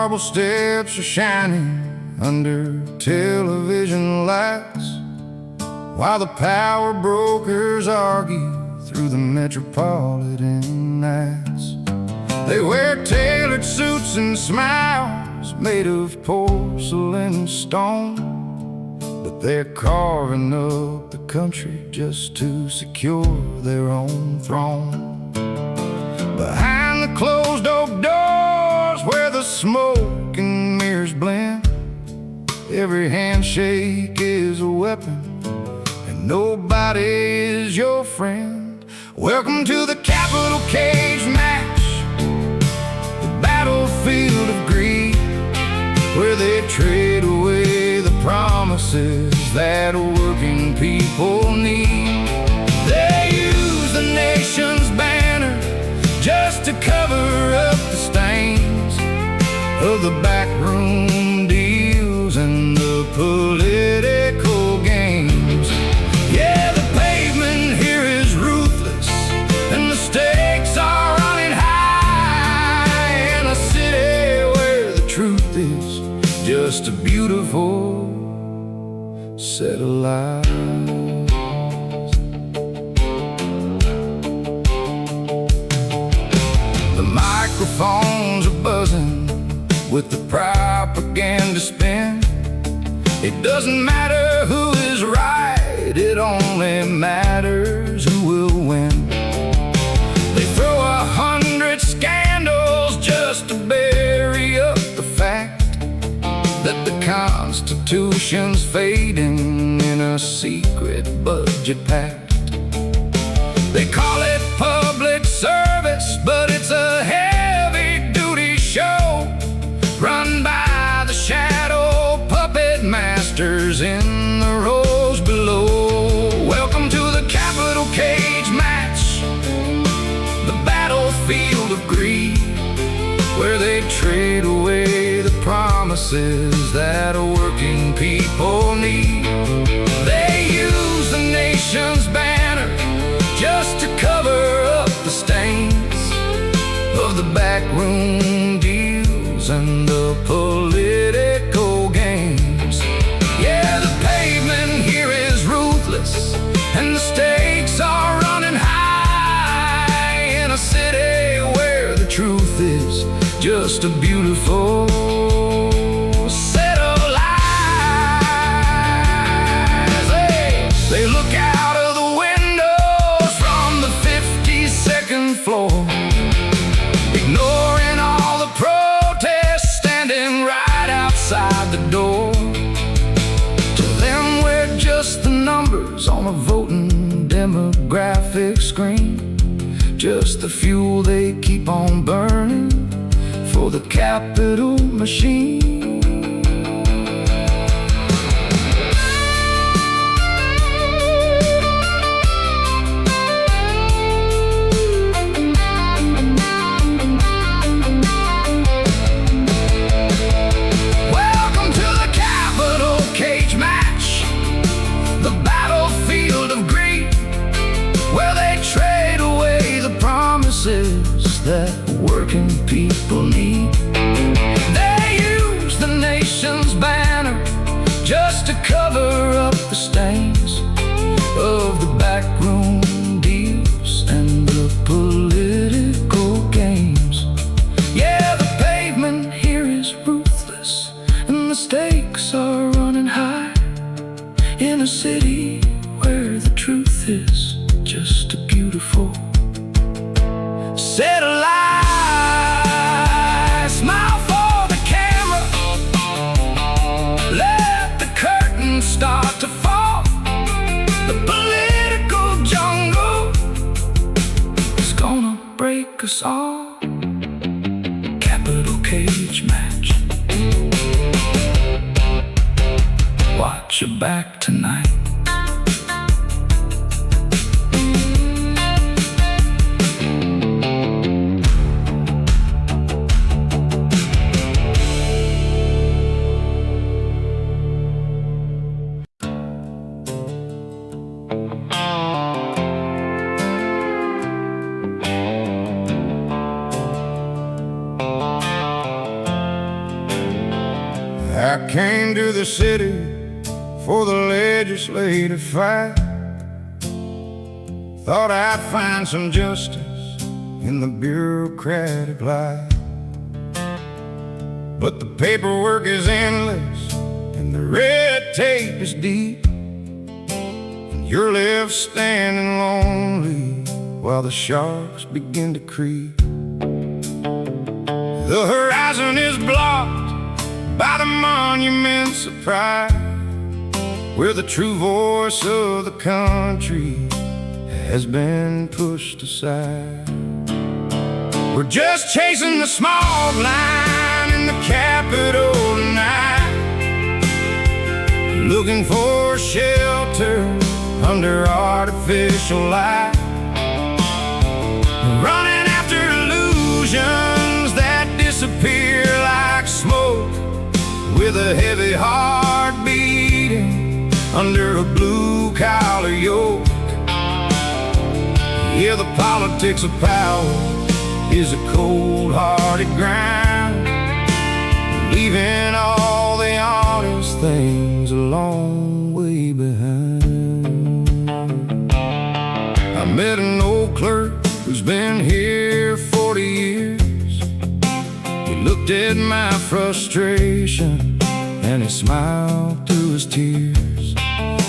marble steps are shining under television lights, while the power brokers argue through the metropolitan nights. They wear tailored suits and smiles made of porcelain and stone, but they're carving up the country just to secure their own throne. Behind the closed oak doors where the smoke and mirrors blend, every handshake is a weapon and nobody is your friend. Welcome to the Capital Cage Match, the battlefield of greed, where they trade away the promises that working people need. They use the nation's banner just to cover up the stains of the backroom deals and the political games. Yeah, the pavement here is ruthless and the stakes are running high, in a city where the truth is just a beautiful set of lies. The microphones are buzzing with the propaganda spin. It doesn't matter who is right, it only matters who will win. They throw 100 scandals just to bury up the fact that the Constitution's fading in a secret budget pact. They call it public service, but it's a heavy-duty show run by the shadow puppet masters in the rows below. Welcome to the Capital Cage Match, the battlefield of greed, where they trade away the promises that working people need. They use the nation's banner just to cover up the stains of the backroom deals and the political games. Yeah, the pavement here is ruthless and the stakes are running high, in a city where the truth is just a beautiful set of lies. Hey, they look out of the windows from the 52nd floor, ignoring all the protests standing right outside the door. To them we're just the numbers on a voting demographic screen, just the fuel they keep on burning for the capital machine. Welcome to the Capital Cage Match, the battlefield of greed, where they trade away the promises that working people need. They use the nation's banner just to cover up the stains of the backroom deals and the political games. Yeah, the pavement here is ruthless and the stakes are running high, in a city where the truth is just a beautiful set of lies. Smile for the camera, let the curtain start to fall. The political jungle is gonna break us all. Capital Cage Match, watch your back tonight. I came to the city for the legislative fight. Thought I'd find some justice in the bureaucratic life. But the paperwork is endless and the red tape is deep, and you're left standing lonely while the sharks begin to creep. The horizon is blocked by the monuments of pride, where the true voice of the country has been pushed aside. We're just chasing the smog line in the Capitol tonight, looking for shelter under artificial light, running after illusions that disappear like smoke, with a heavy heart beating under a blue-collar yoke. Yeah, the politics of power is a cold-hearted grind, leaving all the honest things a long way behind. I met an old clerk who's been here 40 years. He looked at my frustration and he smiled through his tears.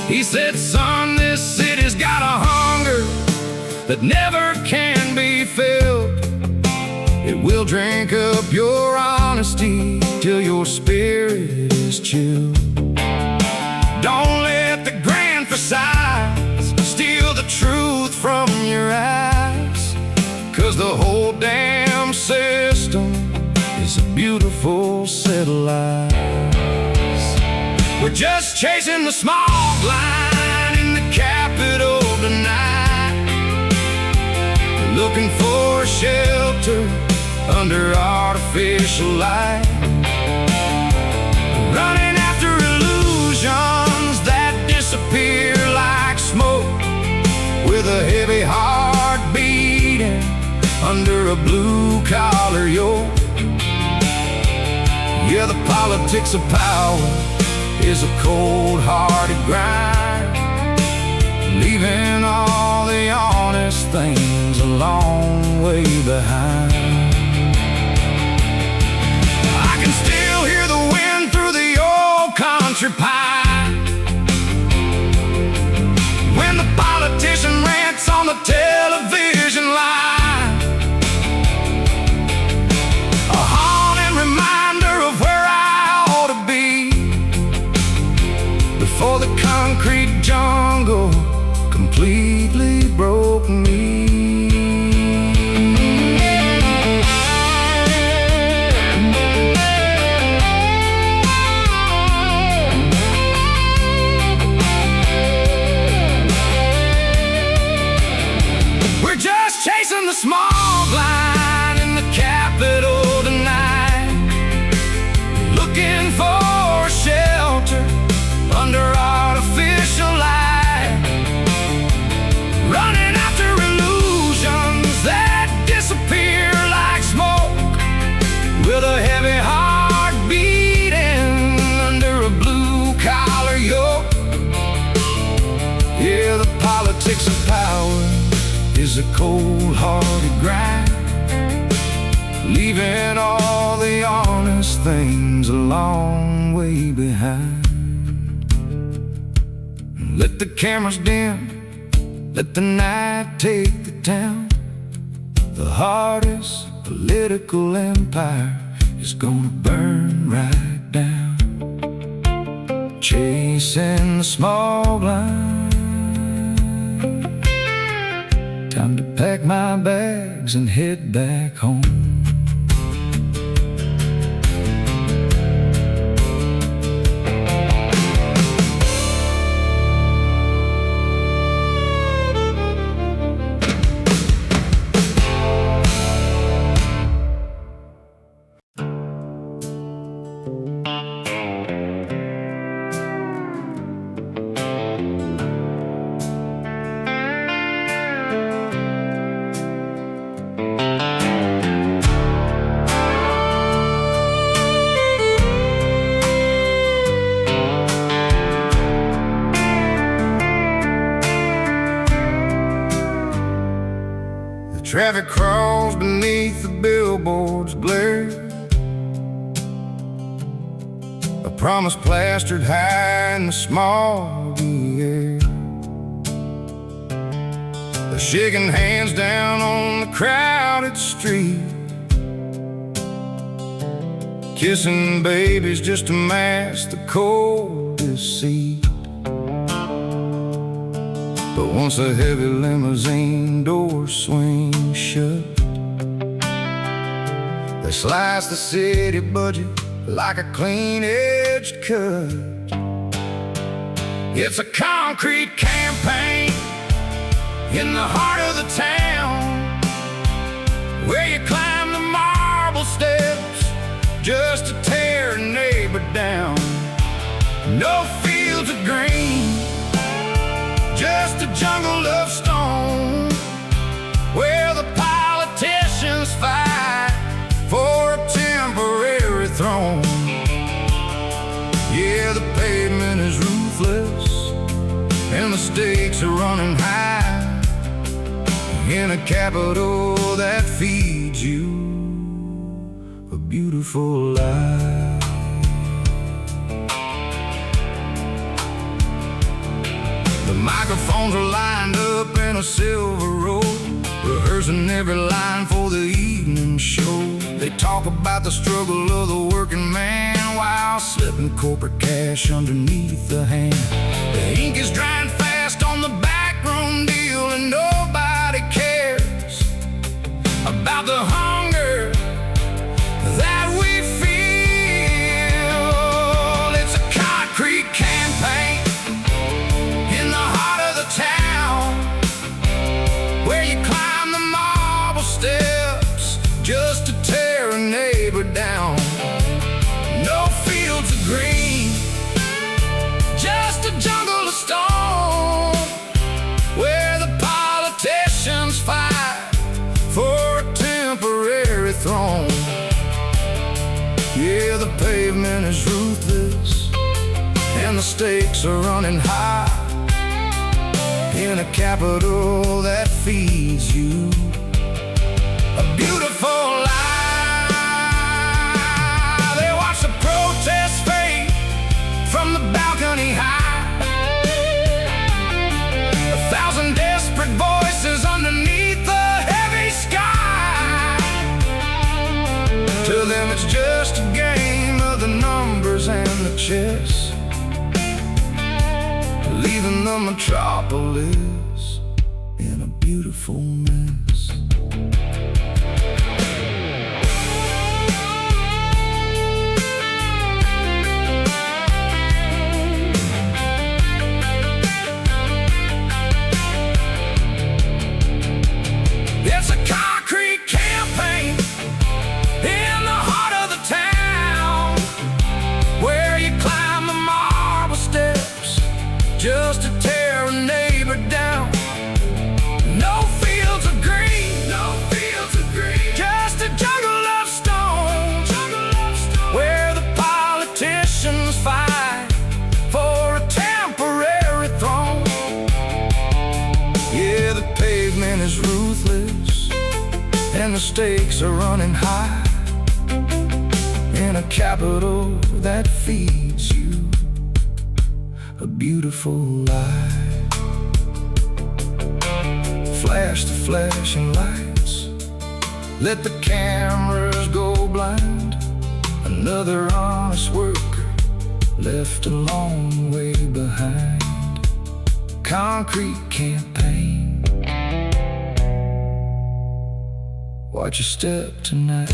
He said, "Son, this city's got a hunger that never can be filled. It will drink up your honesty till your spirit is chilled. Don't let the grand facades steal the truth from your eyes, 'cause the whole damn system is a beautiful set of lies. We're just chasing the smog line in the Capitol tonight, looking for shelter under artificial light, running after illusions that disappear like smoke, with a heavy heart beating under a blue-collar yoke. Yeah, the politics of power is a cold-hearted grind, leaving all the honest things a long way behind. I can still hear the wind through the old country pine when the politician rants on the television line, a haunting reminder of where I ought to be before the concrete jungle completely broke me. We're just chasing the smog line in the Capitol tonight, looking for shelter under artificial light, running after illusions that disappear like smoke, with a heavy heart beating under a blue-collar yoke. Yeah, the politics of power is a cold-hearted grind, leaving all the honest things a long way behind. Let the cameras dim, let the night take the town. The hardest political empire is gonna burn right down. Chasing the smog line, time to pack my bags and head back home. Traffic crawls beneath the billboard's glare, a promise plastered high in the smoggy air. They're shaking hands down on the crowded street, kissing babies just to mask the cold deceit. But once the heavy limousine doors swing shut, they slice the city budget like a clean-edged cut. It's a concrete campaign in the heart of the town, where you climb the marble steps just to tear a neighbor down. No fields of green, just a jungle of stone, where the politicians fight for a temporary throne. Yeah, the pavement is ruthless and the stakes are running high, in a capital that feeds you a beautiful life. The microphones are lined up in a silver row, rehearsing every line for the evening show. They talk about the struggle of the working man while slipping corporate cash underneath the hand. The ink is drying fast on the backroom deal, and nobody cares about the hunger that we feel. It's a concrete campaign in the heart of the town, where you climb the marble steps just to tear a neighbor down. No fields of green, just a jungle of stone, where the politicians fight for a temporary throne. Yeah, the pavement is ruthless and the stakes are running high, in a capital that feeds you a beautiful life. They watch the protests fade from the balcony high, 1,000 desperate voices underneath the heavy sky. To them it's just a game of the numbers and the chess, leaving the metropolis in a beautiful mess. It's a concrete campaign in the heart of the town, where you climb the marble steps just to tear a neighbor down. No fields of green, no fields of green, just a jungle of stone, where the politicians fight for a temporary throne. Yeah, the pavement is ruthless and the stakes are running high, in a capital that feeds you a beautiful life. Flash the flashing lights, let the cameras go blind. Another honest worker left a long way behind. Concrete campaign, watch your step tonight.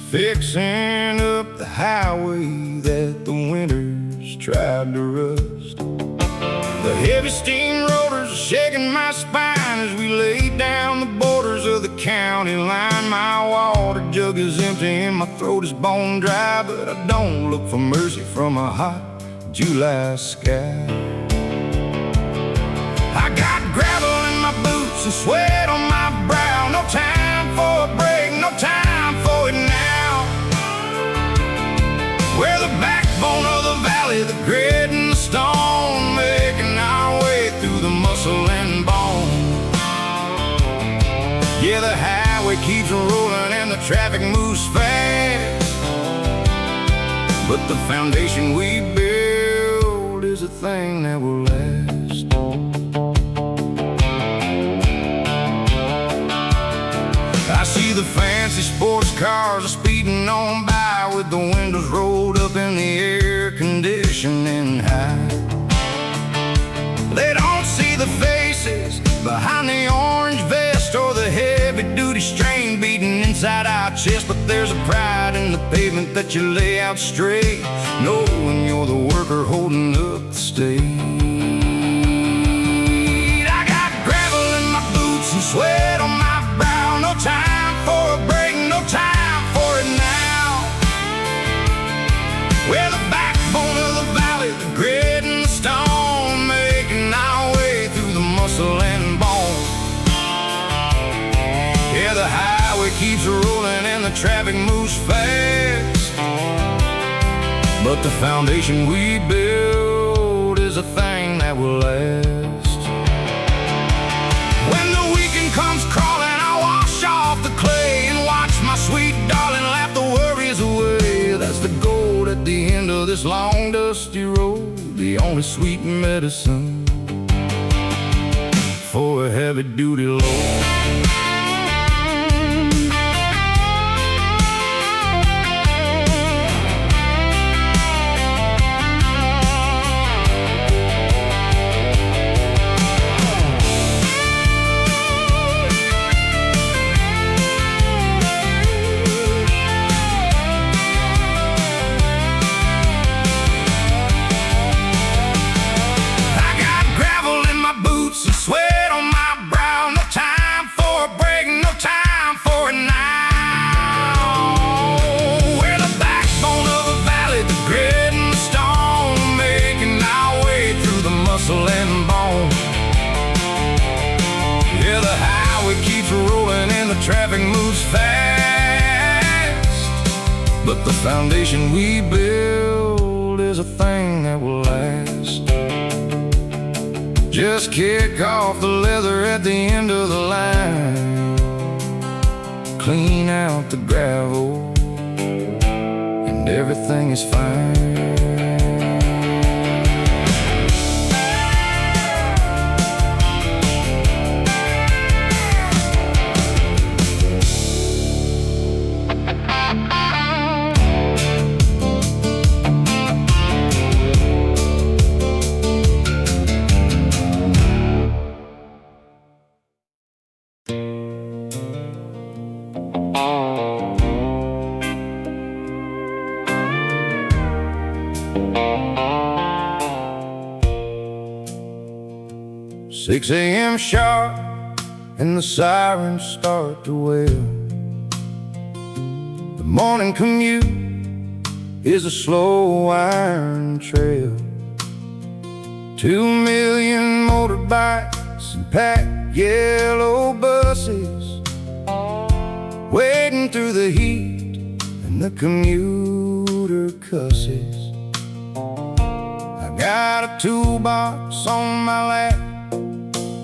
fixing up the highway that the winters tried to rust. The heavy steamrollers are shaking my spine as we lay down the borders of the county line. My water jug is empty and my throat is bone dry, but I don't look for mercy from a hot July sky. I got gravel in my boots and sweat on my brow. No time for a break, no time for it now. We're the backbone of the valley, the grit and the stone, making our way through the muscle and bone. Yeah, the highway keeps rolling and the traffic moves fast, but the foundation we build is a thing that will last. I see the fancy sports cars are speeding on by with the windows rolled up and the air conditioning high. They don't see the faces behind the orange vest or the heavy-duty strain beating inside our chest, but there's a pride in the pavement that you lay out straight, knowing you're the worker holding up the state. I got gravel in my boots and sweat on my brow. No time for a break, no time for it now. We're the backbone of the valley, the grit and the stone, making our way through the muscle and bone. Yeah, the highway keeps rolling and the traffic moves fast, but the foundation we build is a thing that will last. When the weekend comes crawling, I wash off the clay and watch my sweet darling laugh the worries away. That's the gold at the end of this long dusty road, the only sweet medicine for a heavy-duty load. Sweat on my brow, no time for a break, no time for it now. We're the backbone of the valley, the grit and the stone, making our way through the muscle and bone. Yeah, the highway keeps rolling and the traffic moves fast, but the foundation we build is a thing that will last. Just kick off the leather at the end of the line, clean out the gravel, and everything is fine. 6 a.m. sharp and the sirens start to wail. The morning commute is a slow iron trail. 2 million motorbikes and packed yellow buses, wading through the heat and the commuter cusses. I got a toolbox on my lap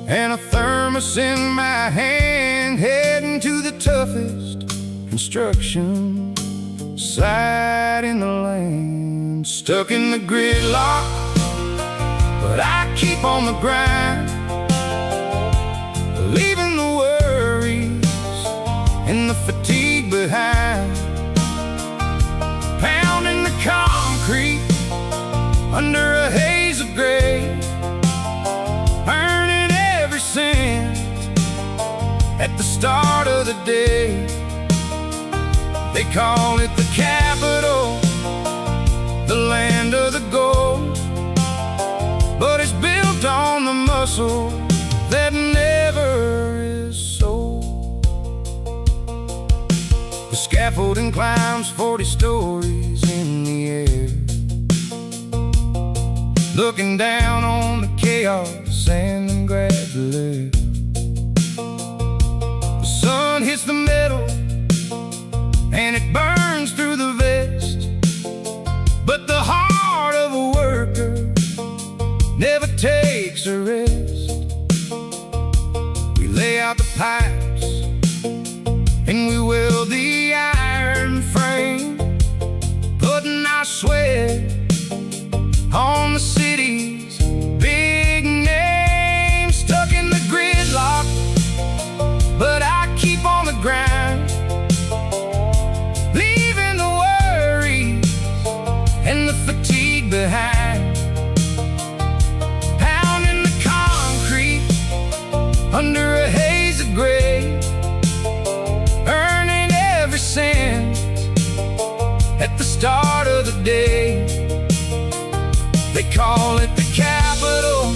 and a thermos in my hand, heading to the toughest construction site in the land. Stuck in the gridlock, but I keep on the grind, leaving the worries and the fatigue behind. Pounding the concrete under a haze of gray, earning every cent at the start of the day. They They call it the capital, the land of the gold, but it's built on the muscle that never is sold. The scaffolding climbs 40 stories in the air, looking down on the chaos and the gradually. The sun hits the metal and it burns through the vest, but the heart of a worker never takes a rest. We lay out the pipes and we weld the iron frame, putting our sweat on the city's big name. Stuck in the gridlock, but I keep on the grind, leaving the worries and the fatigue behind. Pounding the concrete under a haze of gray, earning every cent at the start of the day. They call it the capital,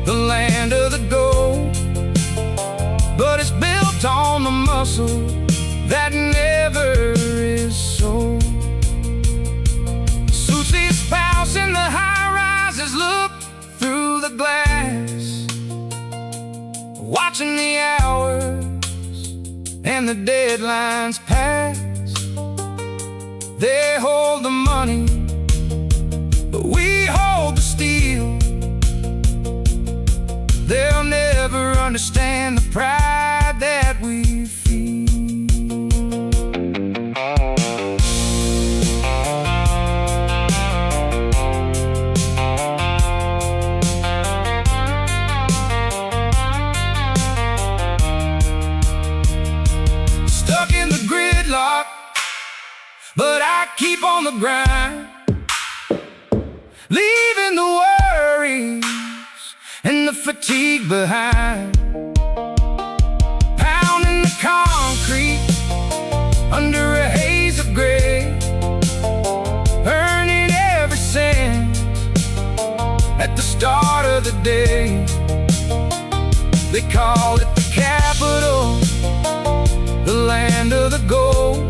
the land of the gold, but it's built on the muscle that never is sold. Susie's spouse in the high-rises look through the glass, watching the hours and the deadlines pass. They hold the money, but we hold the steel. They'll never understand the pride that we feel. Stuck in the gridlock, but I keep on the grind, leaving the worries and the fatigue behind. Pounding the concrete under a haze of gray, earning every cent at the start of the day. They call it the capital, the land of the gold,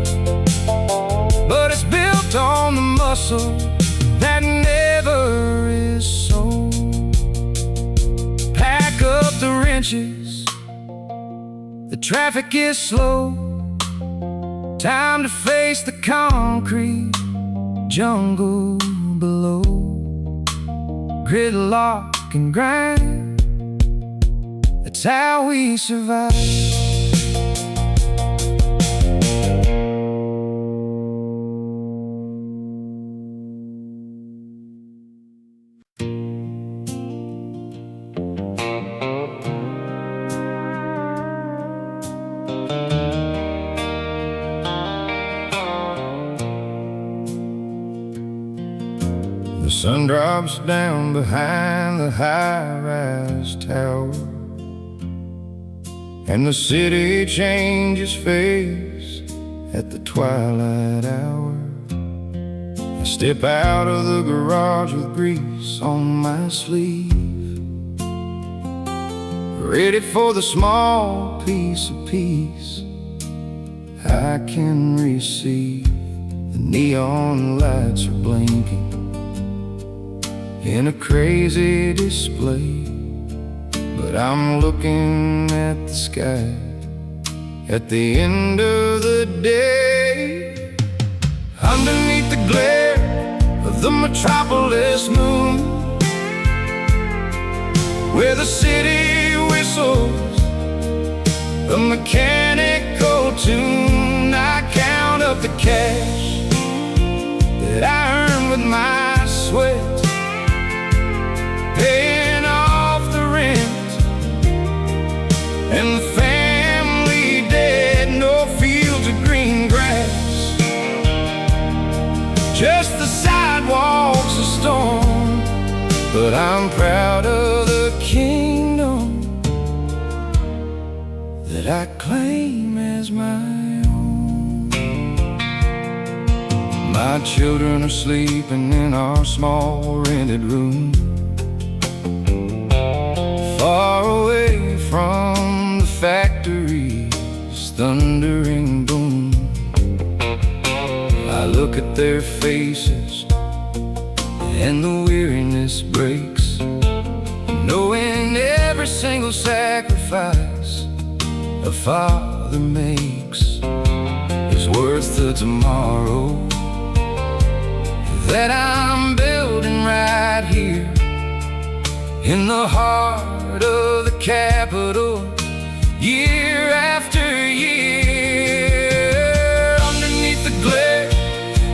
but it's built on the muscle that never is sold. Pack up the wrenches, the traffic is slow. Time to face the concrete jungle below. Gridlock and grind, that's how we survive. The sun drops down behind the high-rise tower, and the city changes face at the twilight hour. I step out of the garage with grease on my sleeve, ready for the small piece of peace I can receive. The neon lights are blinking in a crazy display, but I'm looking at the sky at the end of the day. Underneath the glare of the metropolis moon, where the city whistles a mechanical tune, I count up the cash that I earned with my sweat, paying off the rent and the family debt. No fields of green grass, just the sidewalks of stone. But I'm proud of the kingdom that I claim as my own. My children are sleeping in our small rented room, far away from the factory's thundering boom. I look at their faces and the weariness breaks, knowing every single sacrifice a father makes is worth the tomorrow that I'm building right here in the heart of the capital, year after year. Underneath the glare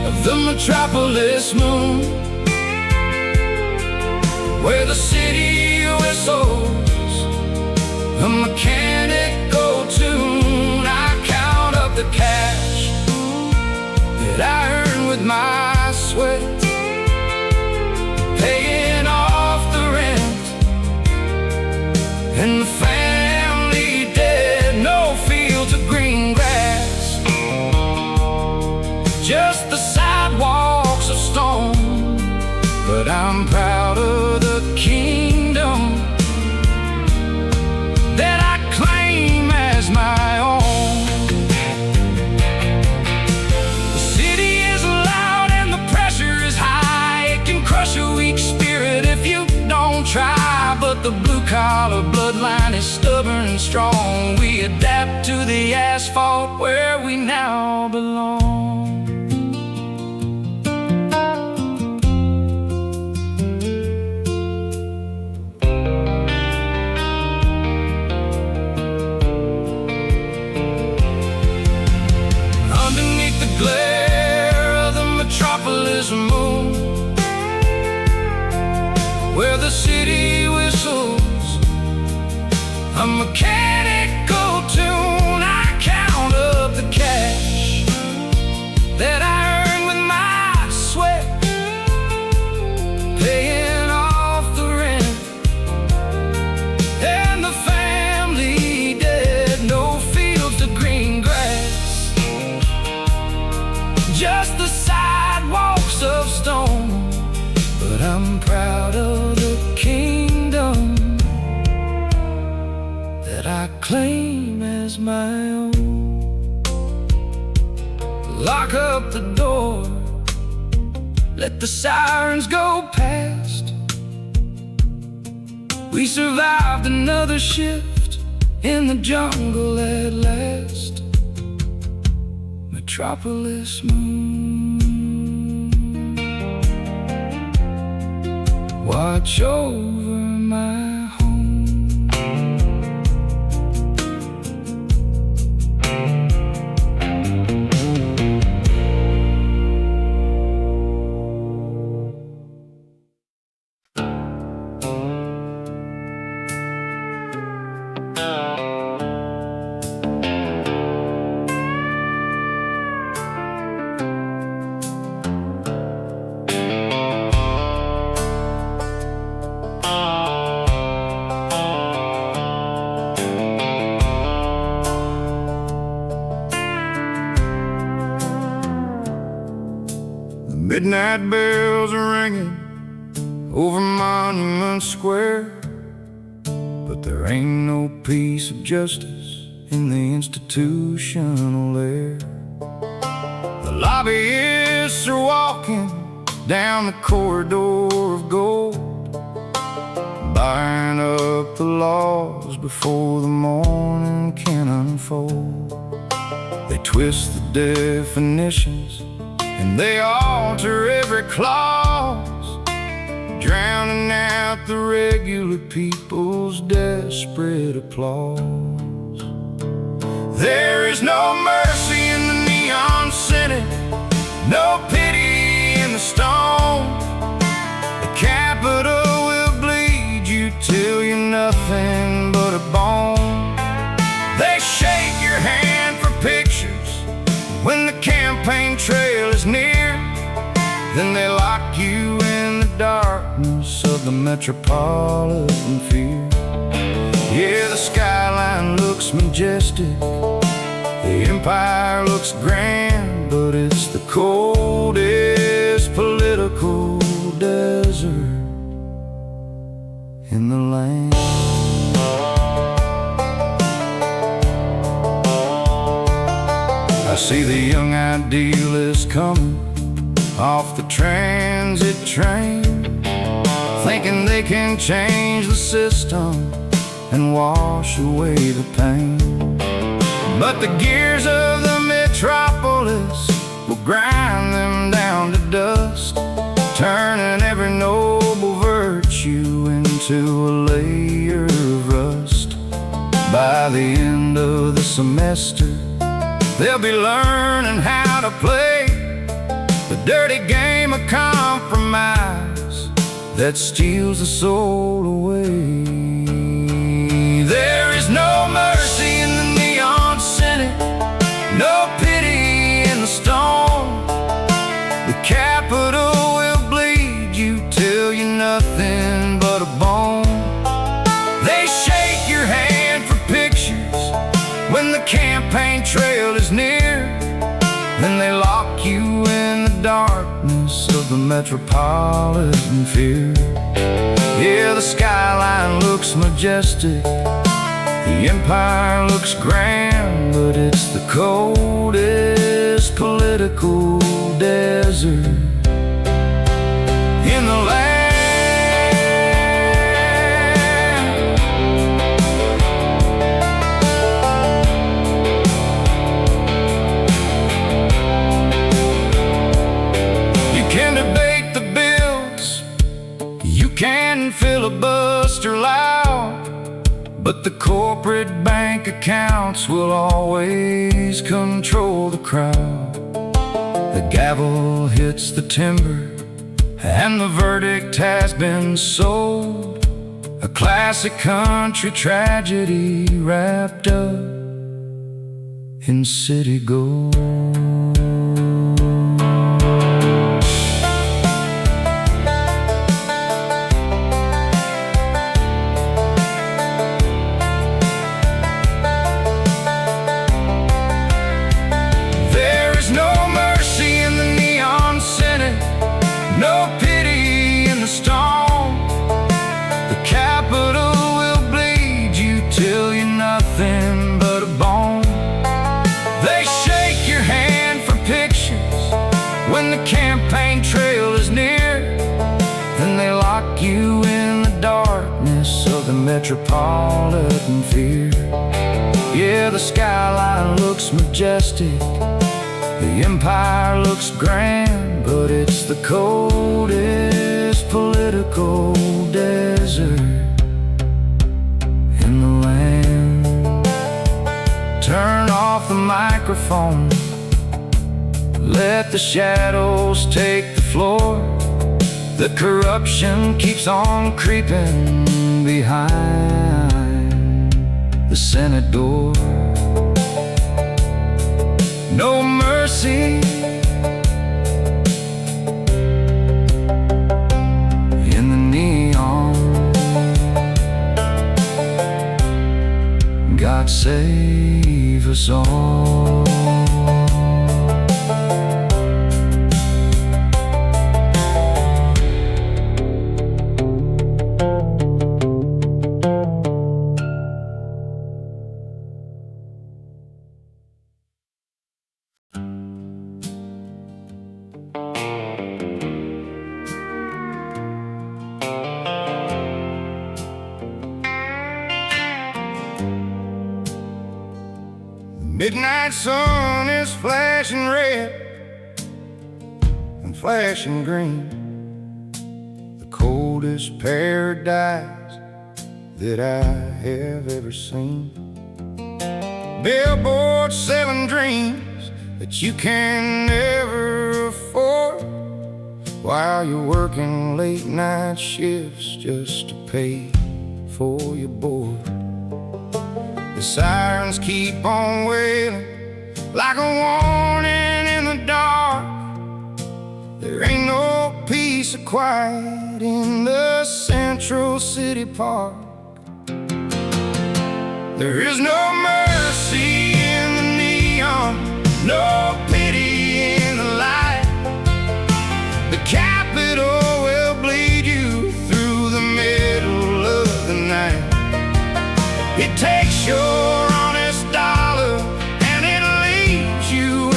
of the metropolis moon, where the city whistles a mechanical tune, I count up the cash that I earn with my sweat, paying off the rent and the family debt. No fields of green grass, just the sidewalks of stone. But I'm proud of the kingdom that I claim as my own. The city is loud and the pressure is high. It can crush a weak spirit if you don't try. But the blue-collar bloodline is stubborn and strong. We adapt to the asphalt where we now belong. Glare of the metropolis moon, where the city whistles a mechanical tune, I count up the cash that I earn with my sweat, paying off the rent and the family debt. No fields of green grass, just the sidewalks of stone. But I'm proud of the kingdom that I claim as my own. Lock up the door, let the sirens go past. We survived another shift in the jungle at last. Metropolis moon, watch over my home. Midnight bells are ringing over Monument Square, but there ain't no peace of justice in the institutional air. The lobbyists are walking down the corridor of gold, buying up the laws before the morning can unfold. They twist the definitions and they alter every clause, drowning out the regular people's desperate applause. There is no mercy in the neon Senate, no pity in the stone. The Capitol will bleed you till you're nothing but a bone. They shake your hand for pictures when the campaign trail is near, then they lock you in the darkness of the metropolitan fear. Yeah, the skyline looks majestic, the empire looks grand, but it's the coldest see the young idealists coming off the transit train, thinking they can change the system and wash away the pain. But the gears of the metropolis will grind them down to dust, turning every noble virtue into a layer of rust. By the end of the semester, they'll be learning how to play the dirty game of compromise that steals the soul away. There is no mercy in the neon Senate, no pity in the stone. The Capitol will bleed you till you're nothing but a bone. They shake your hand for pictures when the campaign trail is near, then they lock you in the darkness of the metropolitan fear. Yeah, the skyline looks majestic, the empire looks grand, but it's the coldest political desert in the land. You can debate the bills, you can filibuster loud, but the corporate bank accounts will always control the crowd. The gavel hits the timber and the verdict has been sold, a classic country tragedy wrapped up in city gold. No pity in the storm. The Capitol will bleed you till you're nothing but a bone. They shake your hand for pictures when the campaign trail is near, then they lock you in the darkness of the metropolitan fear. Yeah, the skyline looks majestic, the empire looks grand, but it's the coldest political desert in the land. Turn off the microphone, let the shadows take the floor. The corruption keeps on creeping behind the Senate door. No mercy in the neon. God save us all. Midnight sun is flashing red and flashing green, the coldest paradise that I have ever seen. Billboards selling dreams that you can never afford, while you're working late night shifts just to pay for your board. The sirens keep on wailing like a warning in the dark. There ain't no peace or quiet in the Central City Park. There is no mercy in the neon, no pity in the light. The Capitol will bleed you through the middle of the night. It takes your honest dollar and it leaves you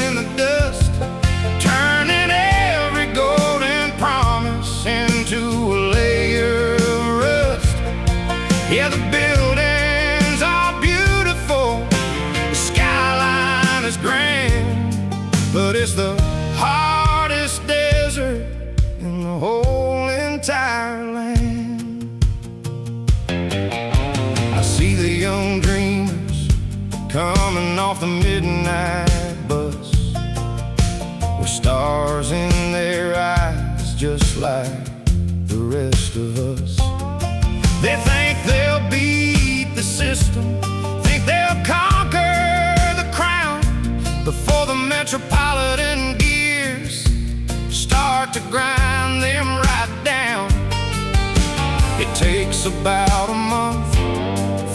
off the midnight bus with stars in their eyes, just like the rest of us. They think they'll beat the system, think they'll conquer the crown before the metropolitan gears start to grind them right down. It takes about a month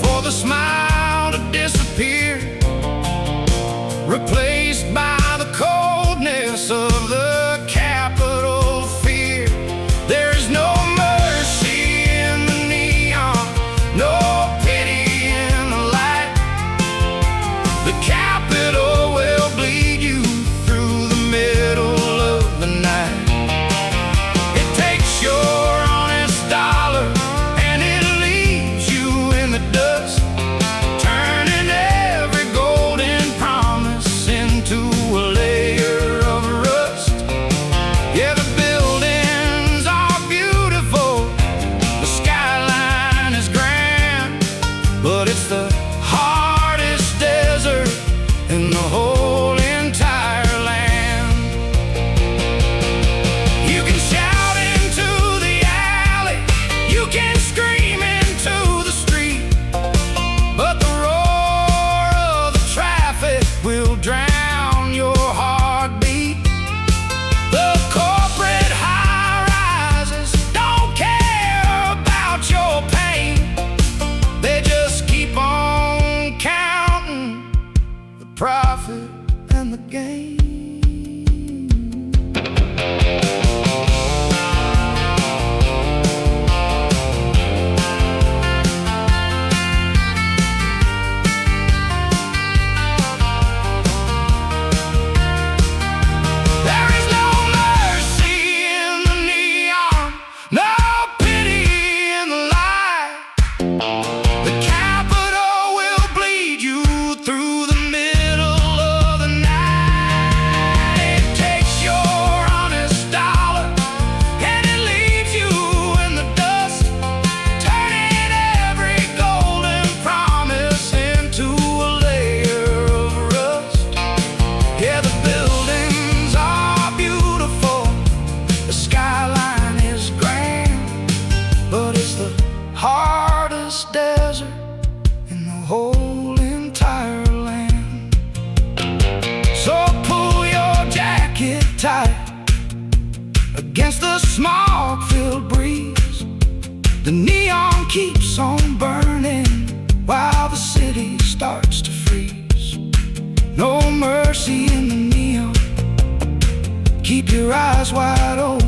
for the smile to disappear, replaced by the coldness of the capital fear. There's no mercy in the neon, no pity in the light. The capital will bleed you through the middle of the night. It takes your honest dollar and it leaves you in the dust, turning every golden promise into a layer of rust. Yeah, the buildings are beautiful, the skyline is grand, but it's the hardest desert in the whole entire land. You can shout into the alley, you can scream into the street, but the roar of the traffic will drown your heartbeat. The corporate high-rises don't care about your pain, they just keep on counting the profit and the gain. There is no mercy in the neon, no pity in the light. The capital will bleed you through the middle of the night. It takes your honest dollar and it leaves you in the dust, turning every golden promise into a layer of rust. Yeah, the buildings are beautiful, the skyline is grand, but it's the hardest desert in the whole entire land. So pull your jacket tight against the smog-filled breeze. The neon keeps on burning while the city starts to freeze. No mercy in the neon, keep your eyes wide open.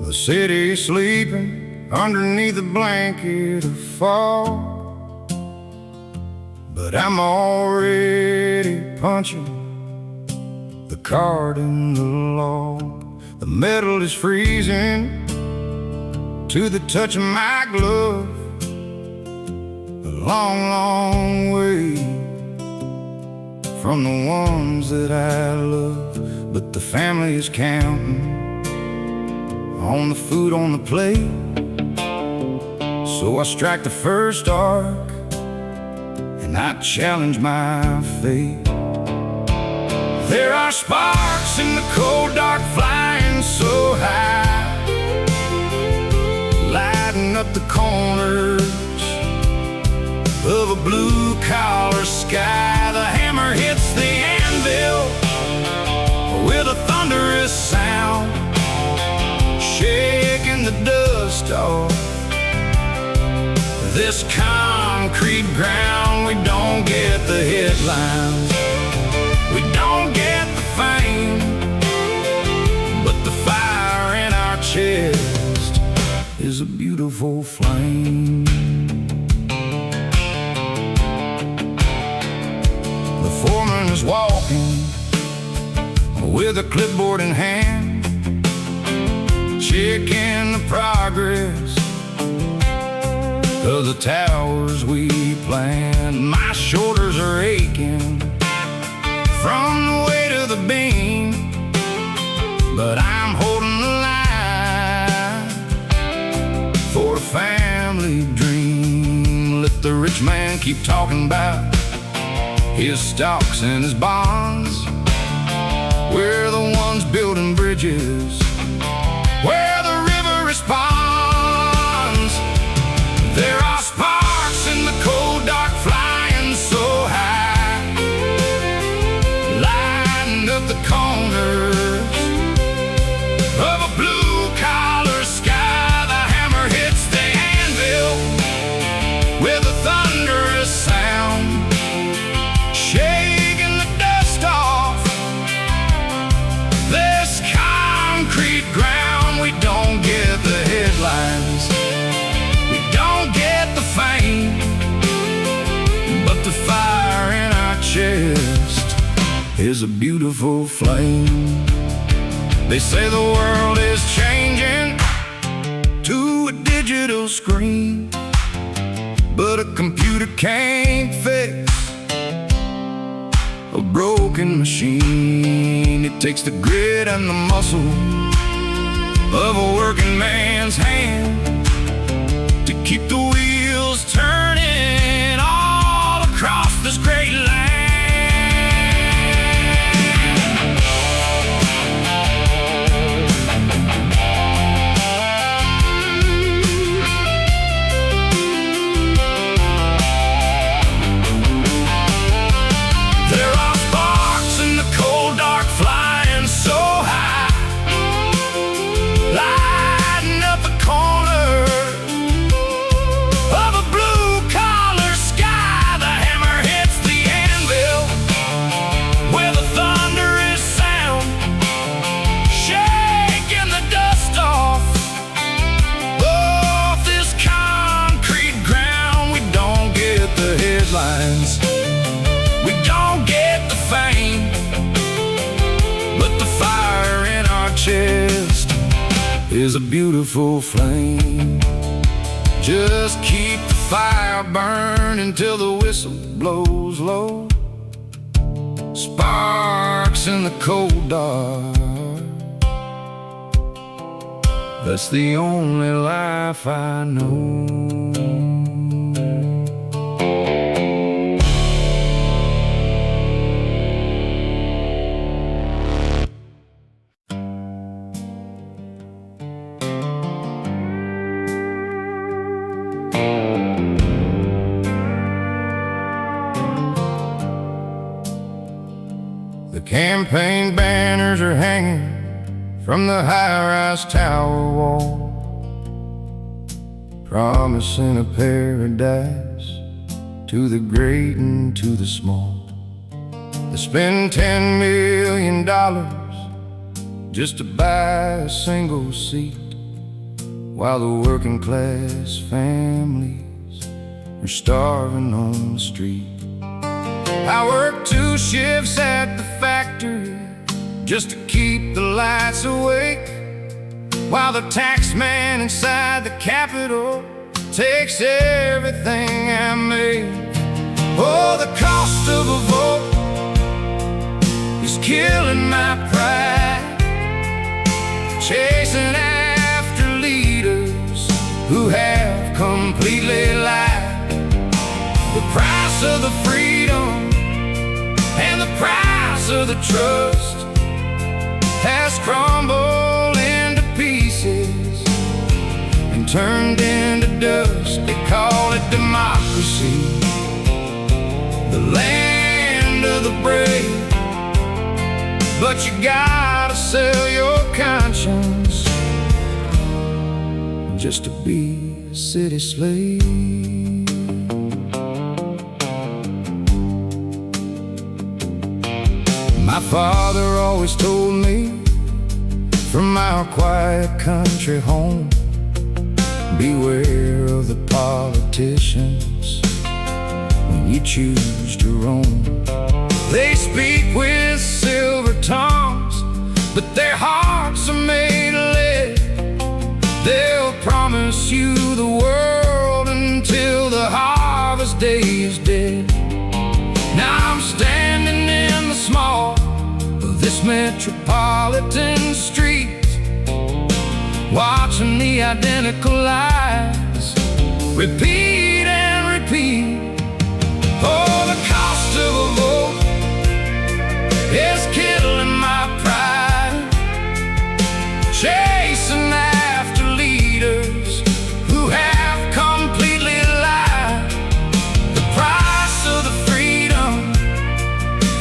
The city sleeping underneath a blanket of fog, but I'm already punching the card in the log. The metal is freezing to the touch of my glove, a long, long way from the ones that I love. But the family is counting on the food on the plate, so I strike the first arc and I challenge my fate. There are sparks in the cold dark flying so high, lighting up the corners of a blue-collar sky. The hammer hits the anvil with a thunderous sound, shaking the dust off this concrete ground. We don't get the headlines, we don't get the fame, but the fire in our chest is a beautiful flame. with a clipboard in hand, checking the progress of the towers we planned. My shoulders are aching from the weight of the beam, but I'm holding the line for a family dream. Let the rich man keep talking about his stocks and his bonds. We're the ones building bridges where the river responds. There are sparks in the cold dark flying so high, lighting up the corners of a blue-collar sky. The hammer hits the anvil with a thunderous sound, shaking the dust off this concrete ground. We don't get the headlines, we don't get the fame, but the fire in our chest is a beautiful flame. They say the world is changing to a digital screen, but a computer can't fix a broken machine. It takes the grit and the muscle of a working man's hand to keep the wheels turning all across this great land. There are sparks in the cold dark flying so high, lighting up the corner of a blue-collar sky. The hammer hits the anvil with a thunderous sound, shaking the dust off this concrete ground. We don't get the headlines, we don't get the fame, but the fire in our chest is a beautiful flame. Just keep the fire burning till the whistle blows low. Sparks in the cold dark, that's the only life I know. The campaign banners are hanging from the high-rise tower wall, promising a paradise to the great and to the small. They spend $10 million just to buy a single seat, while the working class families are starving on the street. I work 2 shifts at the factory just to keep the lights awake, while the tax man inside the Capitol takes everything I make. Oh, the cost of a vote is killing my pride, chasing after leaders who have completely lied. The price of the freedom and the price of the trust has crumbled into pieces and turned into dust. They call it democracy, the land of the brave, but you gotta sell your conscience just to be a city slave. My father always told me from our quiet country home, beware of the politicians when you choose to roam. They speak with silver tongues but their hearts are made of lead. They'll promise you the world until the harvest day is dead. Now I'm standing in the small of this metropolitan street, watching the identical lies repeat and repeat. Oh, the cost of a vote is killing my pride, chasing after leaders who have completely lied. The price of the freedom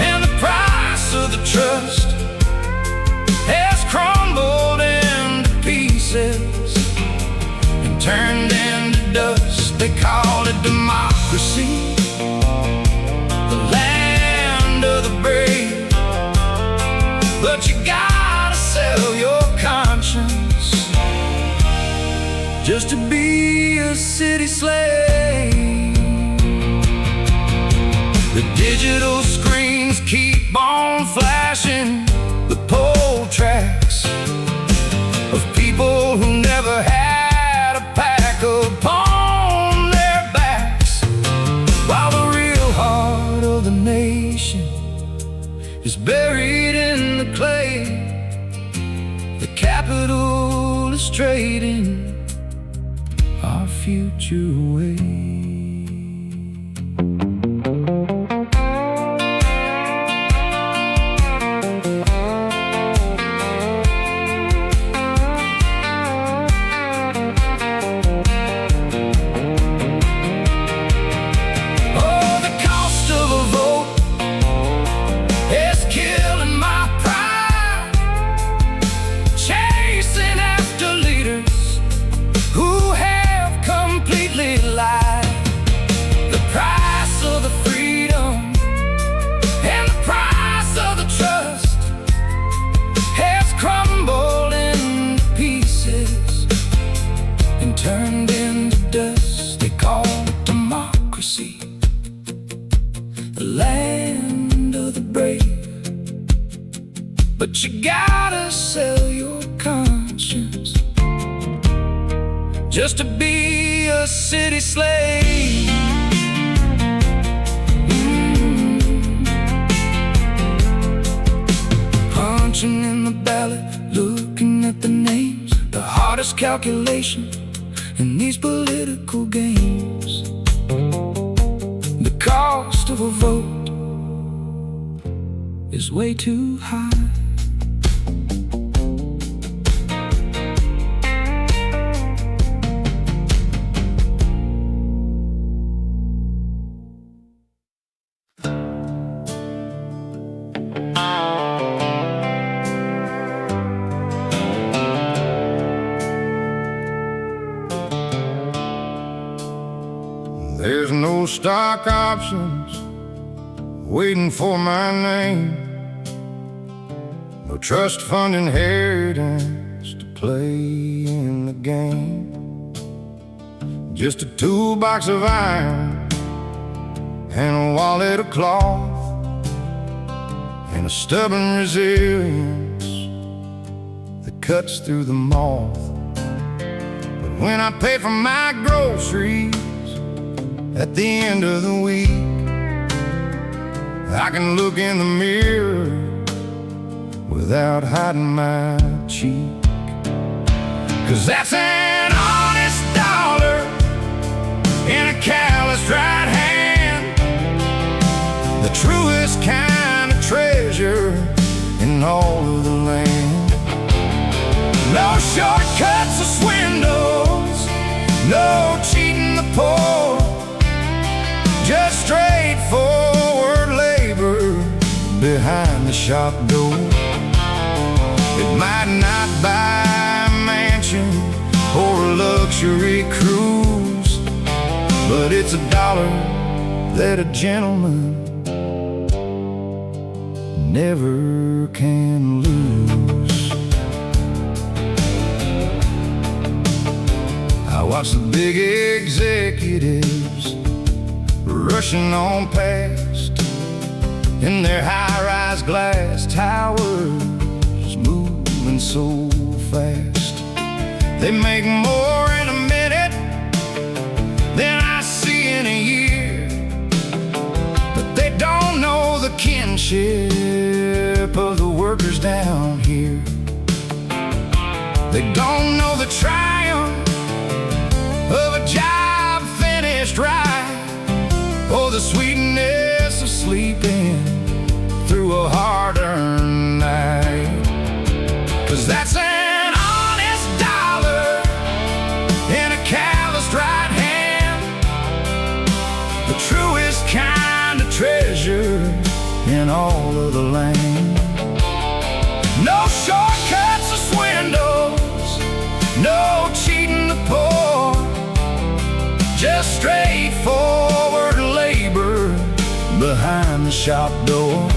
and the price of the trust has crumbled into pieces and turned into dust. They call it democracy, the land of the brave, but you gotta sell your conscience just to be a city slave. The digital screens keep on flashing the poll tracks of people who never had a pack upon their backs, while the real heart of the nation is buried in the clay. The capital is trading our future away. Turned into dust. They call it democracy, the land of the brave, but you gotta sell your conscience just to be a city slave. Punching in the ballot, looking at the names, the hardest calculation in these political games. The cost of a vote is way too high. There's no stock options waiting for my name, no trust fund inheritance to play in the game. Just a toolbox of iron and a wallet of cloth, and a stubborn resilience that cuts through the moth. But when I pay for my groceries at the end of the week, I can look in the mirror without hiding my cheek. 'Cause that's an honest dollar in a calloused right hand, the truest kind of treasure in all of the land. No shortcuts or swindles, no cheating the poor, just straightforward labor behind the shop door. It might not buy a mansion or a luxury cruise, but it's a dollar that a gentleman never can lose. I watch the big executives rushing on past in their high-rise glass towers, moving moving so fast. They make more in a minute than I see in a year. But they don't know the kinship of the workers down here. They don't know the triumph of a job finished right, or the sweetness of sleeping through a hard-earned night. 'Cause that's an honest dollar in a calloused right hand, the truest kind of treasure in all of the land. No shortcuts or swindles, no cheating the poor, just straightforward labor behind the shop door.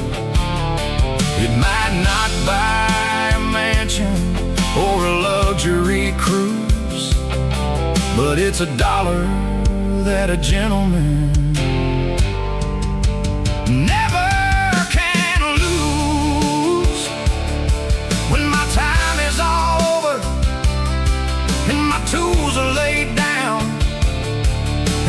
It might not buy a mansion or a luxury cruise, but it's a dollar that a gentleman never can lose. When my time is all over and my tools are laid down,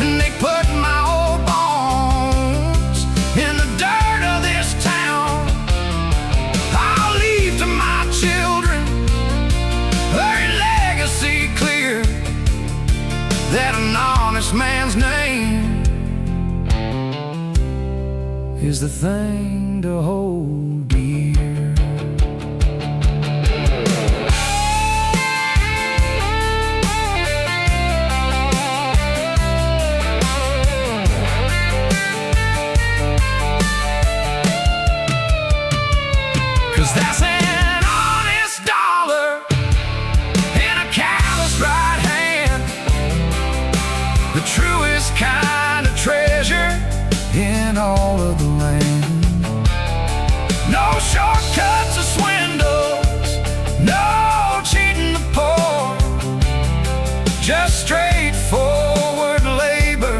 and they put my old bones in the dirt of this town, I'll leave to my children a legacy clear, that an honest man's name is the thing to hold dear. 'Cause that's an honest dollar in a calloused right hand, the truest kind of treasure in all of the land. No shortcuts or swindles, no cheating the poor, just straightforward labor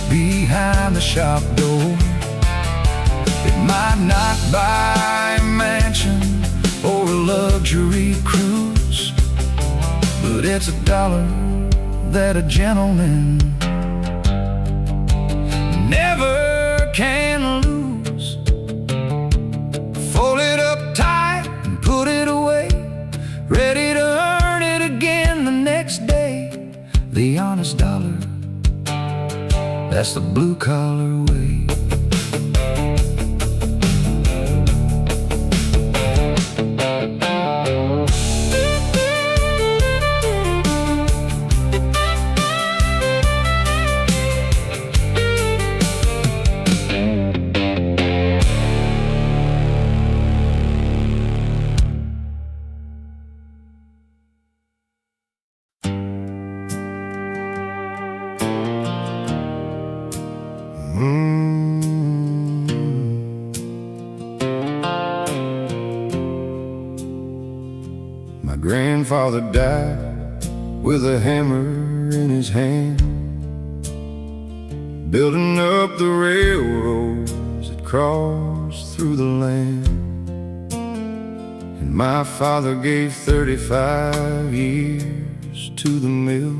behind the shop door. It might not buy a mansion or a luxury cruise, but it's a dollar that a gentleman never can lose. Fold it up tight and put it away, ready to earn it again the next day. The honest dollar, that's the blue-collar way. My grandfather died with a hammer in his hand, building up the railroads that crossed through the land. And my father gave 35 years to the mill,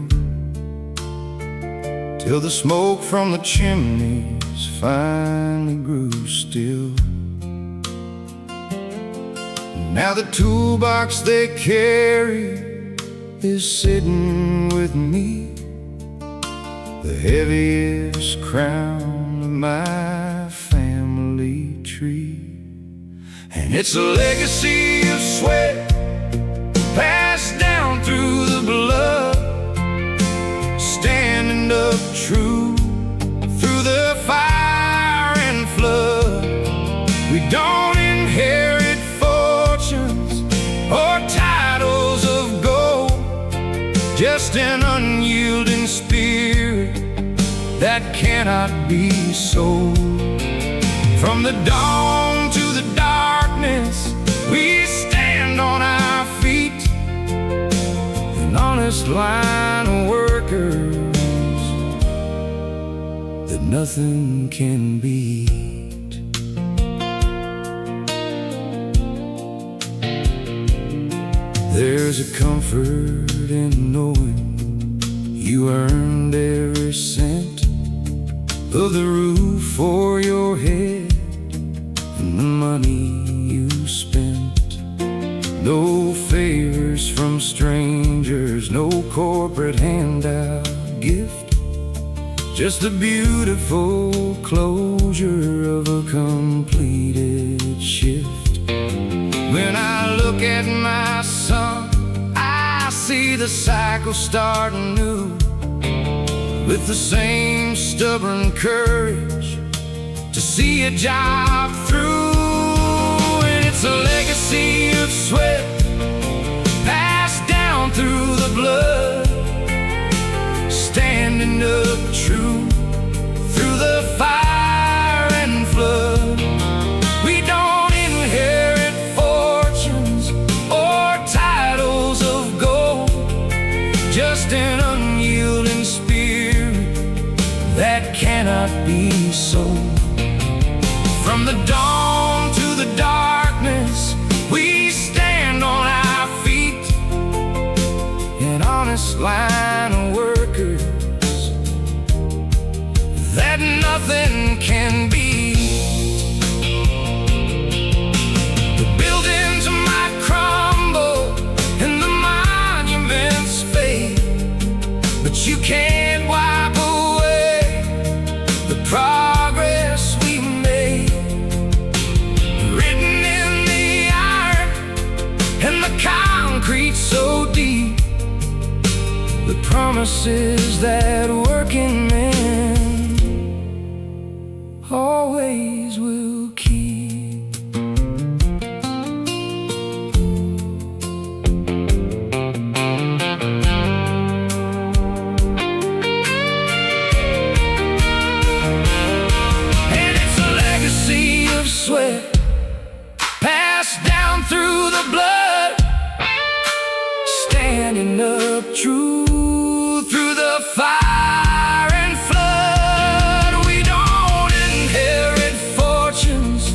till the smoke from the chimneys finally grew still. Now the toolbox they carry is sitting with me, the heaviest crown of my family tree. And it's a legacy of sweat passed down through the blood, standing up true through the fire and flood. We don't inherit fortunes or titles of gold, just an unyielding spirit that cannot be sold. From the dawn to the darkness, we stand on our feet, an honest line of workers that nothing can beat. There's a comfort in knowing you earned every cent of the roof for your head and the money you spent. No favors from strangers, no corporate handout gift, just the beautiful closure of a completed shift. When I look at my son, I see the cycle starting new, with the same stubborn courage to see a job through. And it's a legacy of sweat passed down through the blood, standing up true through the fire and flood. We don't inherit fortunes or titles of gold, just an unyielding spirit that cannot be sold. From the dawn to the darkness, we stand on our feet, an honest line of workers that nothing can beat. The buildings might crumble and the monuments fade, but you can't wipe away the progress we made, written in the iron and the concrete so deep. The promises that working men always will keep. And it's a legacy of sweat passed down through the blood, standing up true through the fire and flood. We don't inherit fortunes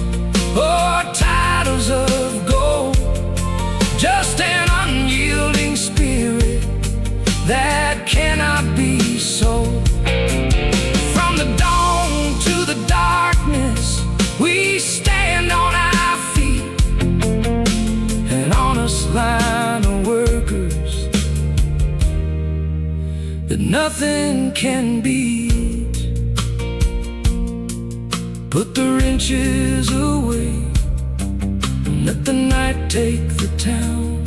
or titles of gold, just an unyielding spirit that cannot be sold. From the dawn to the darkness, we stand on our feet, an honest line of workers that nothing can beat. Put the wrenches away and let the night take the town.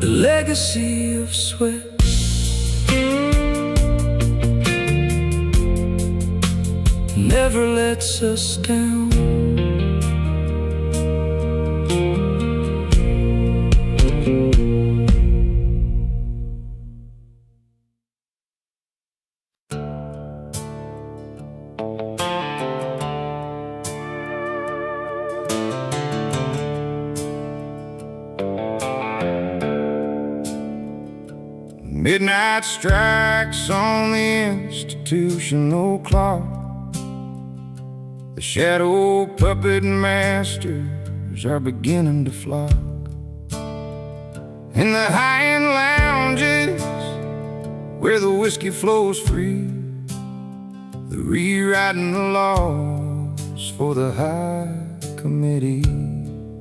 The legacy of sweat never lets us down. Midnight strikes on the institutional clock. The shadow puppet masters are beginning to flock. In the high-end lounges where the whiskey flows free, they're rewriting the laws for the high committee.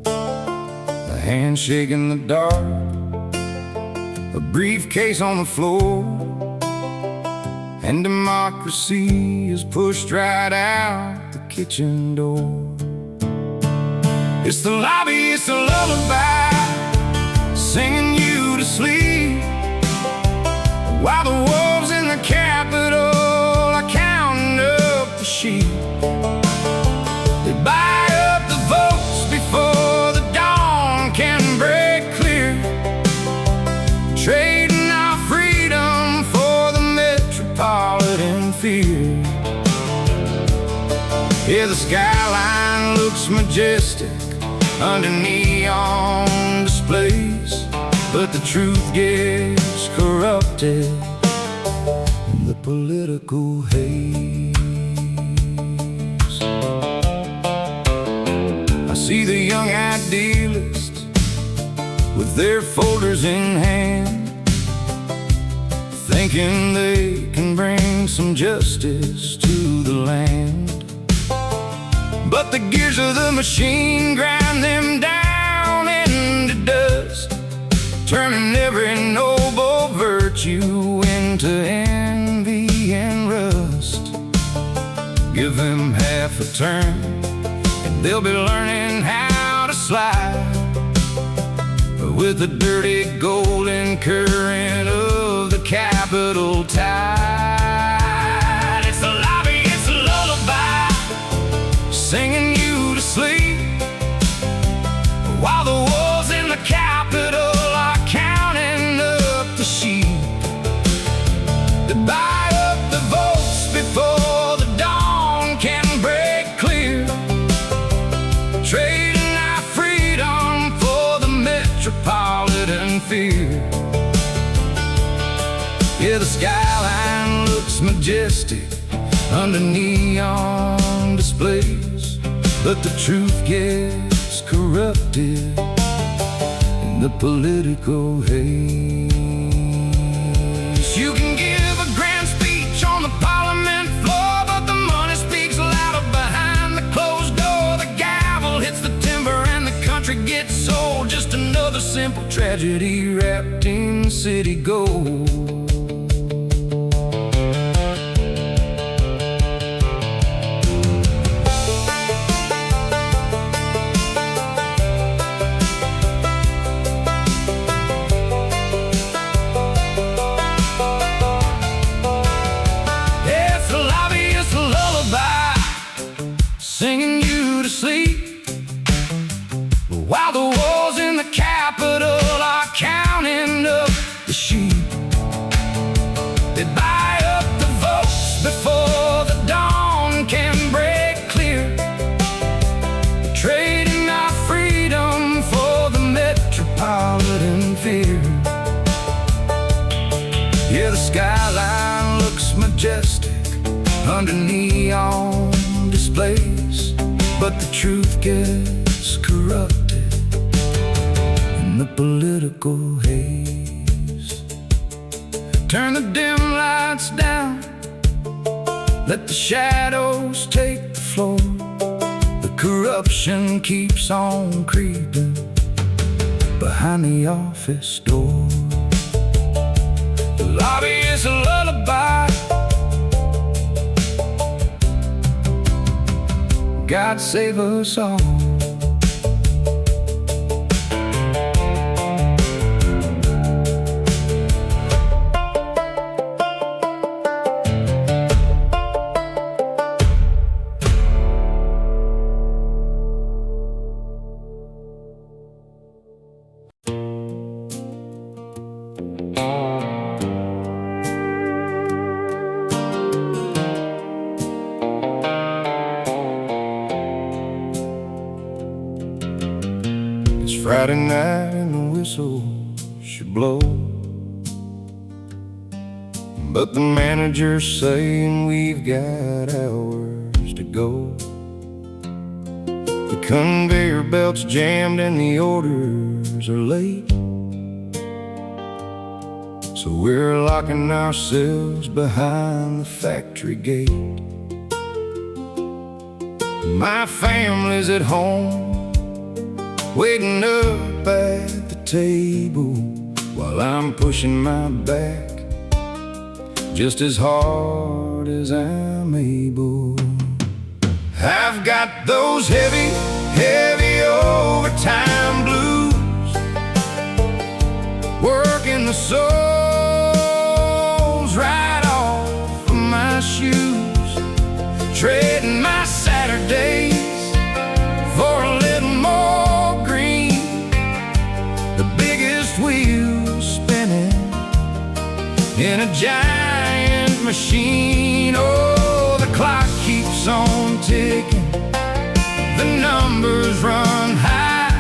A handshake in the dark, a briefcase on the floor, and democracy is pushed right out the kitchen door. It's the lobby, it's a lullaby, singing you to sleep, while the wolves in the Capitol are counting up the sheep. They buy up the votes before the dawn can break clear, trading our freedom for the metropolitan fear. Yeah, the skyline looks majestic under neon displays, but the truth gets corrupted in the political haze. I see the young idealists with their folders in hand, thinking they can bring some justice to the land. But the gears of the machine grind them down into dust, turning every noble virtue into envy and rust. Give them half a turn and they'll be learning how to slide with the dirty golden current of the capital tide. It's a lobby, it's a lullaby, singing you to sleep, while the wolves in the capital are counting up the sheep to buy up the votes before the dawn can break clear, trading our freedom for the metropolitan fear. Yeah, the skyline looks majestic under neon displays, but the truth gets corrupted in the political haze. You can give a grand speech on the parliament floor, but the money speaks louder behind the closed door. The gavel hits the timber and the country gets sold. Just another simple tragedy wrapped in city gold. Singing you to sleep, while the wolves in the capital are counting up the sheep. They buy up the votes before the dawn can break clear, trading our freedom for the metropolitan fear. Yeah, the skyline looks majestic under neon displays, but the truth gets corrupted in the political haze. Turn the dim lights down, let the shadows take the floor. The corruption keeps on creeping behind the office door. The lobby is a lullaby, God save us all. Friday night and the whistle should blow, but the manager's saying we've got hours to go. The conveyor belt's jammed and the orders are late, so we're locking ourselves behind the factory gate. My family's at home, waiting up at the table, while I'm pushing my back just as hard as I'm able. I've got those heavy, heavy overtime blues, working the soles right off of my shoes, trading my Saturdays for a little more green, the biggest wheel spinning in a giant machine. Oh, the clock keeps on ticking, the numbers run high,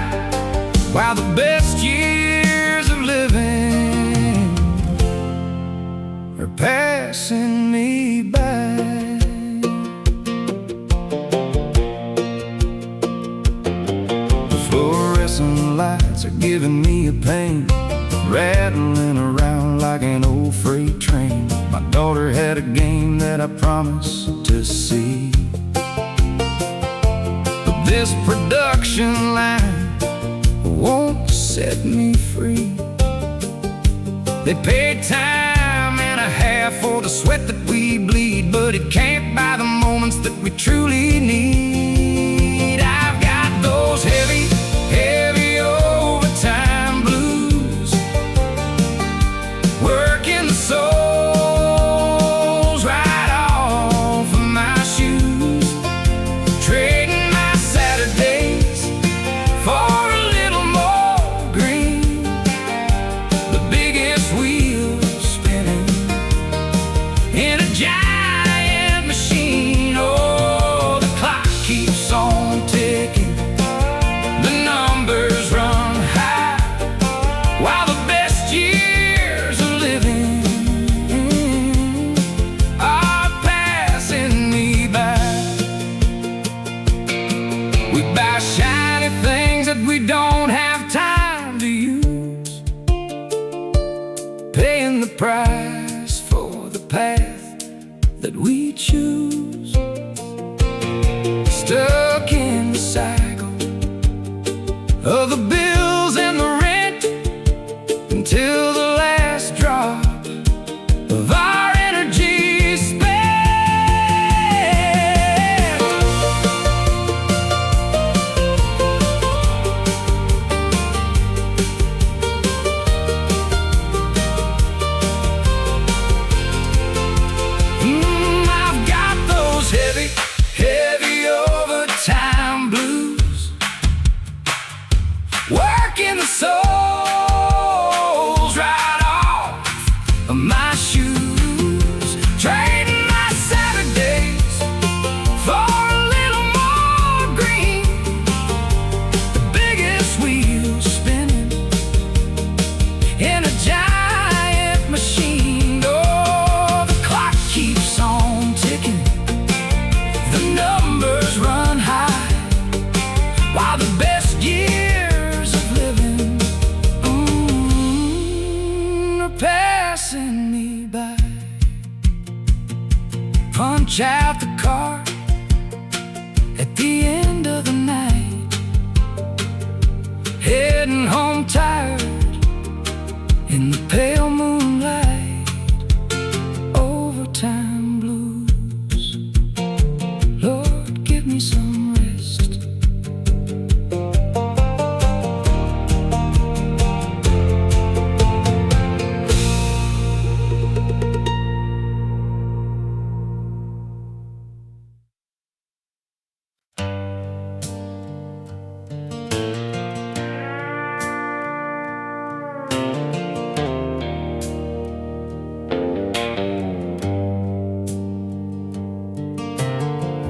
while the best years of living are passing me by. lights are giving me a pain, rattling around like an old freight train. My daughter had a game that I promised to see, but this production line won't set me free. They pay time and a half for the sweat that we bleed, but it can't buy the moments that we truly need. I've got those heavy, heavy overtime blues, working the soles right off of my shoes, trading my Saturdays for a little more green. The biggest wheel spinning in a giant machine. Oh, the clock keeps on ticking, the numbers run high, while the best years of living are passing me by. We buy shiny things that we don't have time to use, paying the price for the path that we choose. Stuck in the cycle of the bills and the rent until the last drop of our energy spent. I've got those heavy, heavy overtime blues, working the soles right off of my shoes, trading my Saturdays for a little more green. The biggest wheel spinning in a giant machine. Oh, the clock keeps on ticking, the numbers run high, while the best years of living are passing me by. Punch out the card at the end of the night, heading home tired in the pale moonlight. Overtime blues, Lord, give me some rest.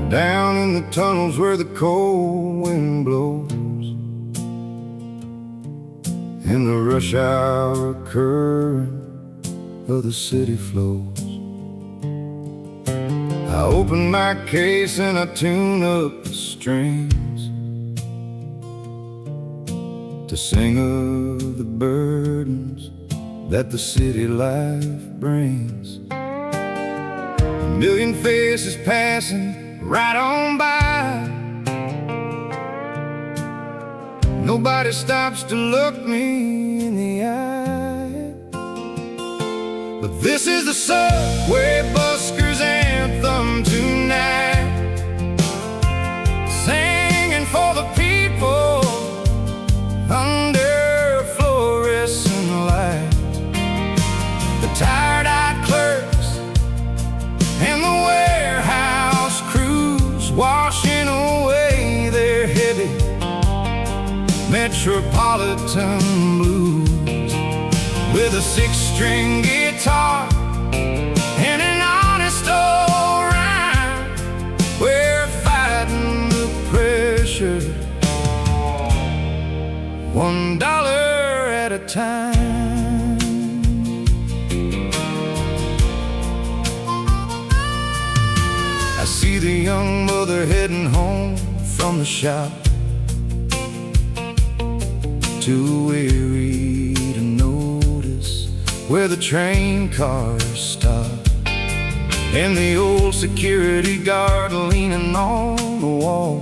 Down in the tunnels where the cold wind blows, in the rush hour current of the city flows, I open my case and I tune up the strings to sing of the burdens that the city life brings. A million faces passing right on by, nobody stops to look me in the eye. But this is the subway buskers' anthem tonight, singing for the people under fluorescent light. The tired-eyed clerks and the warehouse crews washing away their heavy metropolitan blues, with a six-string guitar and an honest old rhyme. We're fighting the pressure, $1 at a time. I see the young mother heading home from the shop too weary to notice where the train cars stop, and the old security guard leaning on the wall,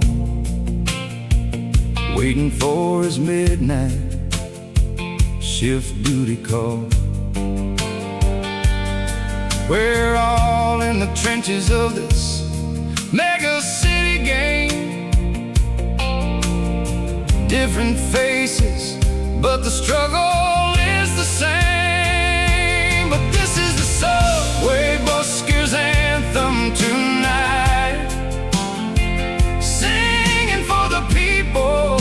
waiting for his midnight shift duty call. We're all in the trenches of this mega city game, different faces, but the struggle is the same. But this is the subway buskers' anthem tonight, singing for the people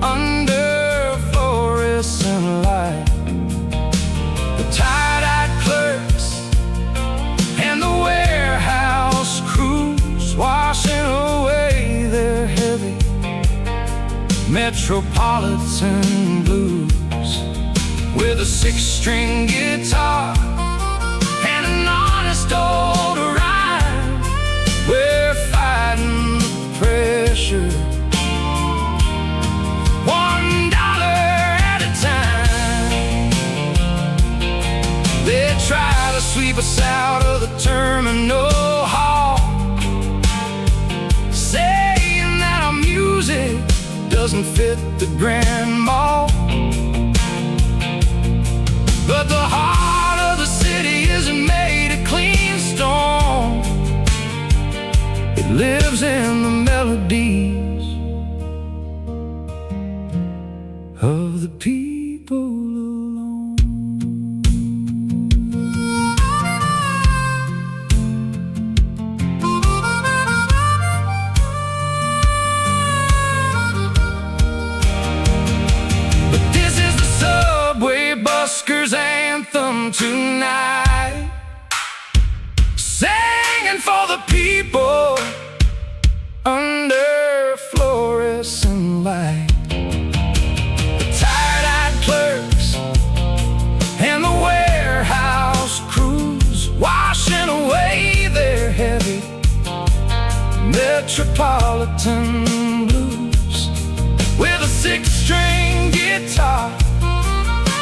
under fluorescent light. The tie-dyed clerks and the warehouse crews washing away their heavy metropolitan blues, with a 6-string guitar and an honest old rhyme. We're fighting the pressure, $1 at a time. They try to sweep us out of the terminal hall, saying that our music doesn't fit the grand mall. But the heart of the city isn't made of clean stone. It lives in the melodies of the people alone. But this is the subway buskers' anthem tonight, singing for the people under fluorescent light. The tired-eyed clerks and the warehouse crews washing away their heavy metropolitan blues, with a 6-string guitar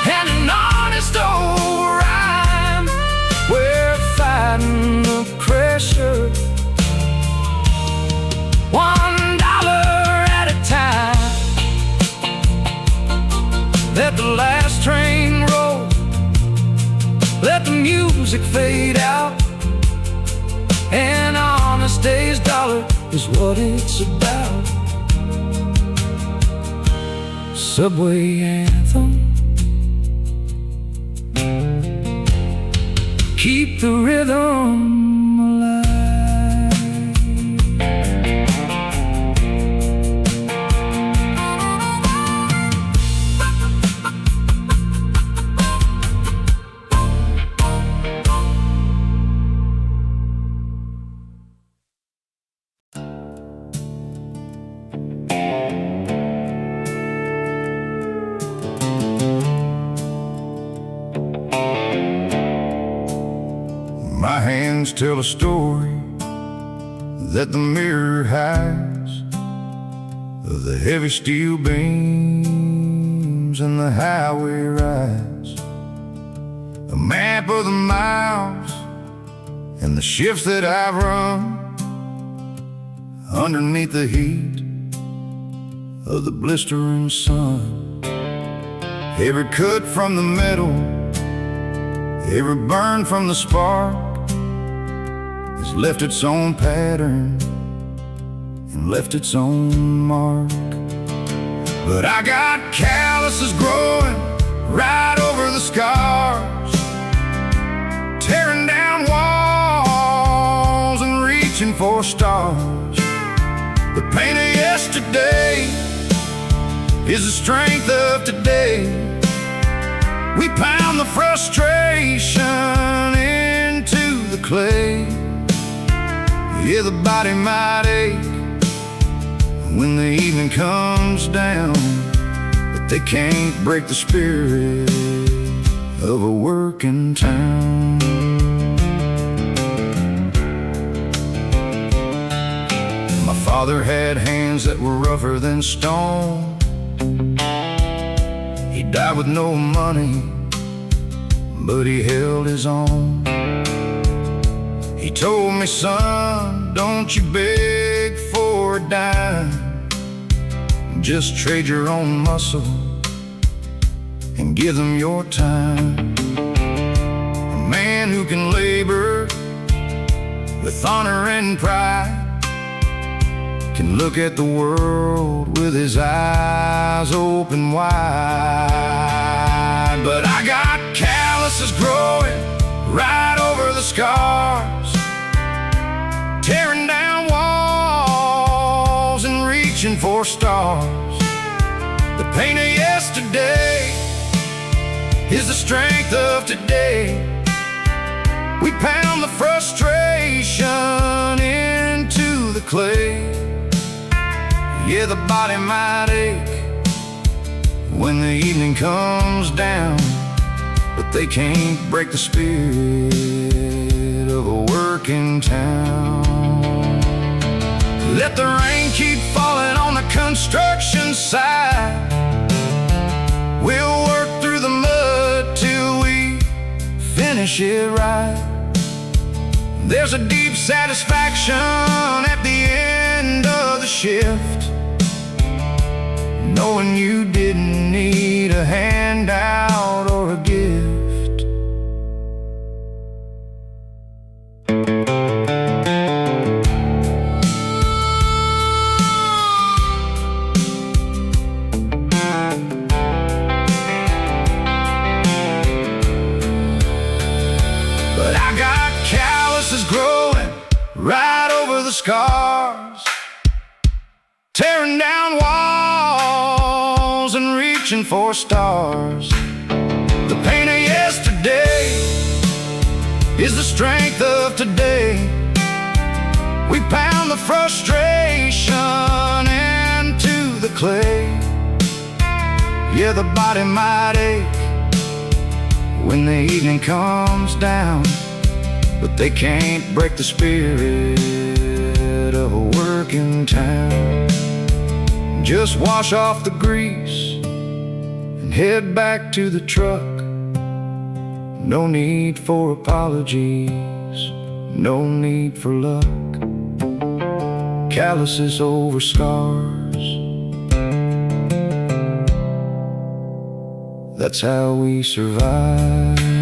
and an honest old rhyme. We're fighting the pressure, $1 at a time. Let the last train roll, let the music fade out. An honest day's dollar is what it's about. Subway anthem, keep the rhythm alive. My hands tell a story that the mirror hides, of the heavy steel beams and the highway rides, a map of the miles and the shifts that I've run underneath the heat of the blistering sun. Every cut from the metal, every burn from the spark has left its own pattern and left its own mark. But I got calluses growing right over the scars, tearing down walls and reaching for stars. The pain of yesterday is the strength of today. We pound the frustration into the clay. Yeah, the body might ache when the evening comes down, but they can't break the spirit of a working town. My father had hands that were rougher than stone, died with no money, but he held his own. He told me, son, don't you beg for a dime. Just trade your own muscle and give them your time. A man who can labor with honor and pride can look at the world with his eyes open wide. But I got calluses growing right over the scars, tearing down walls and reaching for stars. The pain of yesterday is the strength of today. We pound the frustration into the clay. Yeah, the body might ache when the evening comes down, but they can't break the spirit of a working town. Let the rain keep falling on the construction site. We'll work through the mud till we finish it right. There's a deep satisfaction at the end of the shift, knowing you didn't need a handout or a gift. But I got calluses growing right over the scars, tearing down walls and reaching for stars. The pain of yesterday is the strength of today. We pound the frustration into the clay. Yeah, the body might ache when the evening comes down, but they can't break the spirit of a working town. Just wash off the grease and head back to the truck. No need for apologies, no need for luck. Calluses over scars, that's how we survive.